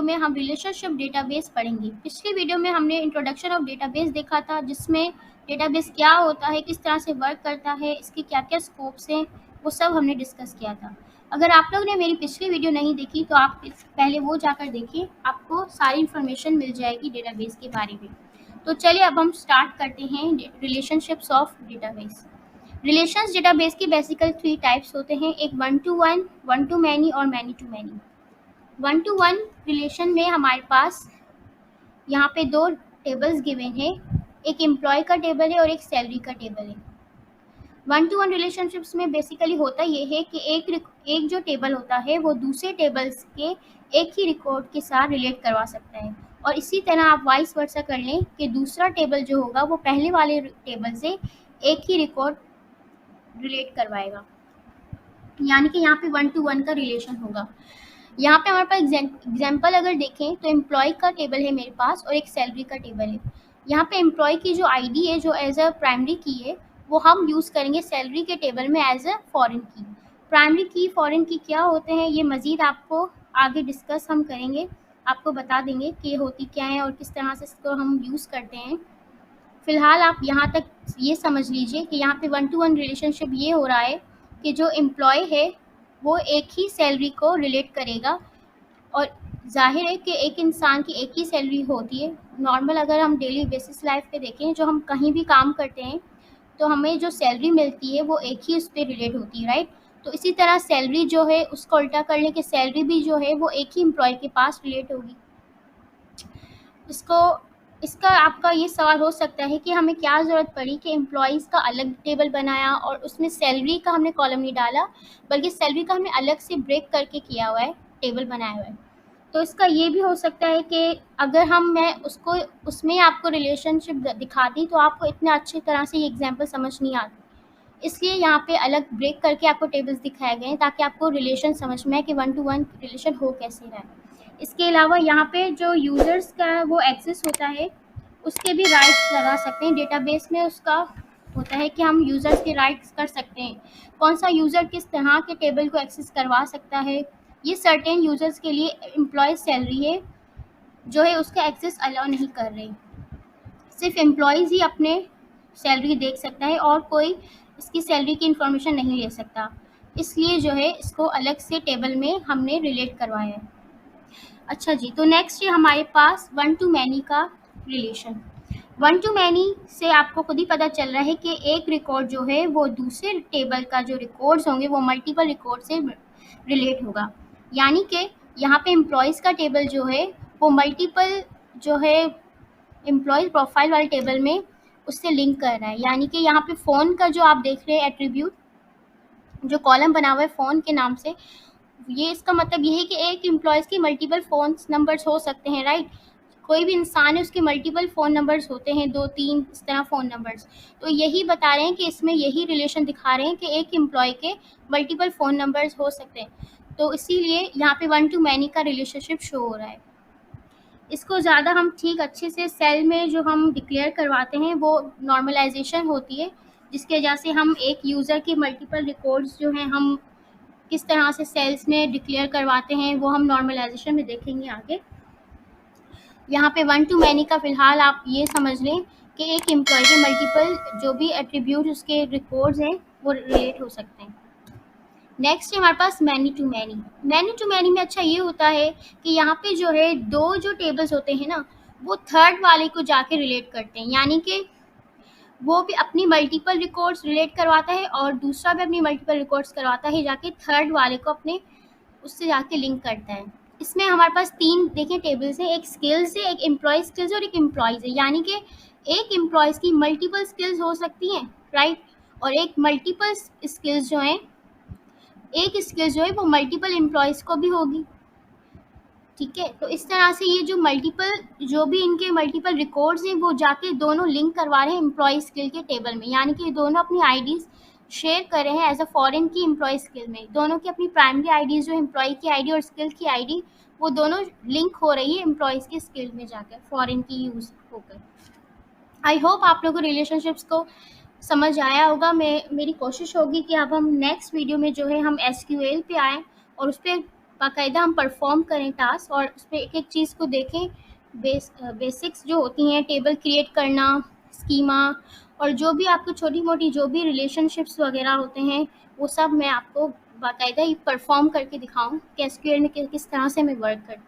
में हम relationship database पढ़ेंगे। पिछली वीडियो में हमने इंट्रोडक्शन ऑफ डेटाबेस देखा था, जिसमें डेटाबेस क्या होता है, किस तरह से वर्क करता है, इसके क्या क्या स्कोप्स हैं, वो सब हमने डिस्कस किया था। अगर आप लोग ने मेरी पिछली वीडियो नहीं देखी तो आप पहले वो जाकर देखिए, आपको सारी इन्फॉर्मेशन मिल जाएगी डेटाबेस के बारे में। तो चलिए अब हम स्टार्ट करते हैं relationships of database. Relations database की बेसिकल 3 टाइप्स होते हैं, एक 1 to 1, 1 to many और many to many. 1 to 1 relation में हमारे पास यहाँ पे 2 टेबल्स गिवन है, एक एम्प्लॉय का टेबल है और एक सैलरी का टेबल है। 1 to 1 रिलेशनशिप्स में बेसिकली होता ये है कि एक जो टेबल होता है वो दूसरे टेबल्स के एक ही रिकॉर्ड के साथ रिलेट करवा सकता है, और इसी तरह आप वाइस वर्सा कर लें कि दूसरा टेबल जो होगा वो पहले वाले टेबल से एक ही रिकॉर्ड रिलेट करवाएगा, यानी कि यहाँ पे 1 to 1 का रिलेशन होगा। यहाँ पे हमारे पास एग्जाम्पल अगर देखें तो एम्प्लॉय का टेबल है मेरे पास और एक सैलरी का टेबल है। यहाँ पे एम्प्लॉय की जो आईडी है, जो एज अ प्राइमरी की है, वो हम यूज़ करेंगे सैलरी के टेबल में एज अ फॉरेन की। प्राइमरी की, फॉरेन की क्या होते हैं, ये मज़ीद आपको आगे डिस्कस हम करेंगे, आपको बता देंगे कि ये होती क्या है और किस तरह से इसको हम यूज़ करते हैं। फ़िलहाल आप यहाँ तक ये समझ लीजिए कि यहाँ पे 1 to 1 रिलेशनशिप ये हो रहा है कि जो एम्प्लॉय है वो एक ही सैलरी को रिलेट करेगा, और जाहिर है कि एक इंसान की एक ही सैलरी होती है। नॉर्मल अगर हम डेली बेसिस लाइफ पे देखें, जो हम कहीं भी काम करते हैं तो हमें जो सैलरी मिलती है वो एक ही उस पर रिलेट होती है, राइट। तो इसी तरह सैलरी जो है उसको उल्टा कर लें कि सैलरी भी जो है वो एक ही एम्प्लॉय के पास रिलेट होगी। इसका आपका ये सवाल हो सकता है कि हमें क्या ज़रूरत पड़ी कि एम्प्लॉयज़ का अलग टेबल बनाया और उसमें सैलरी का हमने कॉलम नहीं डाला, बल्कि सैलरी का हमने अलग से ब्रेक करके किया हुआ है, टेबल बनाया हुआ है। तो इसका ये भी हो सकता है कि अगर मैं उसको उसमें आपको रिलेशनशिप दिखाती तो आपको इतने अच्छी तरह से ये एग्जाम्पल समझ नहीं आती, इसलिए यहाँ पे अलग ब्रेक करके आपको टेबल्स दिखाए गए हैं ताकि आपको रिलेशन समझ में आए कि 1 to 1 रिलेशन हो कैसे रहा है। इसके अलावा यहाँ पे जो यूज़र्स का वो एक्सेस होता है, उसके भी राइट्स लगा सकते हैं। डेटाबेस में उसका होता है कि हम यूज़र्स के राइट्स कर सकते हैं, कौन सा यूज़र किस तरह के टेबल को एक्सेस करवा सकता है। ये सर्टेन यूज़र्स के लिए एम्प्लॉय सैलरी है जो है उसका एक्सेस अलाउ नहीं कर रहे, सिर्फ एम्प्लॉयज़ ही अपने सैलरी देख सकता है और कोई इसकी सैलरी की इंफॉर्मेशन नहीं ले सकता, इसलिए जो है इसको अलग से टेबल में हमने रिलेट करवाया है। अच्छा जी, तो नेक्स्ट है हमारे पास 1 to many का रिलेशन। 1 to many से आपको खुद ही पता चल रहा है कि एक रिकॉर्ड जो है वो दूसरे टेबल का जो रिकॉर्ड्स होंगे वो मल्टीपल रिकॉर्ड से रिलेट होगा, यानी कि यहाँ पे एम्प्लॉयज़ का टेबल जो है वो मल्टीपल जो है एम्प्लॉय प्रोफाइल वाले टेबल में उससे लिंक कर रहा है। यानी कि यहाँ पे फ़ोन का जो आप देख रहे हैं एट्रीब्यूट, जो कॉलम बना हुआ है फ़ोन के नाम से, ये इसका मतलब ये है कि एक एम्प्लॉयज़ की मल्टीपल फ़ोन नंबर्स हो सकते हैं, राइट। कोई भी इंसान है उसके मल्टीपल फ़ोन नंबर्स होते हैं, 2-3 इस तरह फ़ोन नंबर्स। तो यही बता रहे हैं कि इसमें यही रिलेशन दिखा रहे हैं कि एक एम्प्लॉय के मल्टीपल फ़ोन नंबर्स हो सकते हैं, तो इसीलिए यहाँ पे 1 to many का रिलेशनशिप शो हो रहा है। इसको ज़्यादा हम ठीक अच्छे से सेल में जो हम डिक्लेयर करवाते हैं वो नॉर्मलाइजेशन होती है, जिसकी वजह से हम एक यूज़र के मल्टीपल रिकॉर्ड्स जो हैं हम किस तरह से सेल्स में डिक्लेयर करवाते हैं वो हम नॉर्मलाइजेशन में देखेंगे आगे। यहाँ पे 1 to many का फ़िलहाल आप ये समझ लें कि एक एम्प्लॉय के मल्टीपल जो भी एट्रीब्यूट उसके रिकॉर्ड्स हैं वो रिलेट हो सकते हैं। नेक्स्ट है हमारे पास many to many. Many to many में अच्छा ये होता है कि यहाँ पे जो है दो जो टेबल्स होते हैं ना, वो थर्ड वाले को जाके रिलेट करते हैं, यानी कि वो भी अपनी मल्टीपल रिकॉर्ड्स रिलेट करवाता है और दूसरा भी अपनी मल्टीपल रिकॉर्ड्स करवाता है, जाके थर्ड वाले को अपने उससे जाके लिंक करता है। इसमें हमारे पास 3 देखें टेबल्स हैं, एक स्किल्स है, एक एम्प्लॉय स्किल्स और एक एम्प्लॉयज़ है, यानी कि एक एम्प्लॉयज़ की मल्टीपल स्किल्स हो सकती हैं, राइट, और एक मल्टीपल स्किल्स जो हैं, एक स्किल्स जो है वो मल्टीपल एम्प्लॉयज़ को भी होगी, ठीक है। तो इस तरह से ये जो मल्टीपल जो भी इनके मल्टीपल रिकॉर्ड्स हैं वो जाके दोनों लिंक करवा रहे हैं एम्प्लॉय स्किल के टेबल में, यानी कि दोनों अपनी आईडीज़ शेयर कर रहे हैं एज अ फॉरेन की एम्प्लॉय स्किल में। दोनों की अपनी प्राइमरी आईडीज़ जो एम्प्लॉय की आईडी और स्किल की आईडी, वो दोनों लिंक हो रही है एम्प्लॉयज़ की स्किल में जाकर फॉरेन की यूज़ होकर। आई होप आप लोगों को रिलेशनशिप्स को समझ आया होगा। मेरी कोशिश होगी कि अब हम नेक्स्ट वीडियो में जो है हम SQL पे आएँ और उस पर बाकायदा हम परफॉर्म करें टास्क और उस पर एक एक चीज़ को देखें। बेसिक्स जो होती हैं, टेबल क्रिएट करना, स्कीमा, और जो भी आपको छोटी मोटी जो भी रिलेशनशिप्स वगैरह होते हैं, वो सब मैं आपको बाकायदा ही परफॉर्म करके दिखाऊं कि एसक्यूएल में किस तरह से हमें वर्क करते हैं।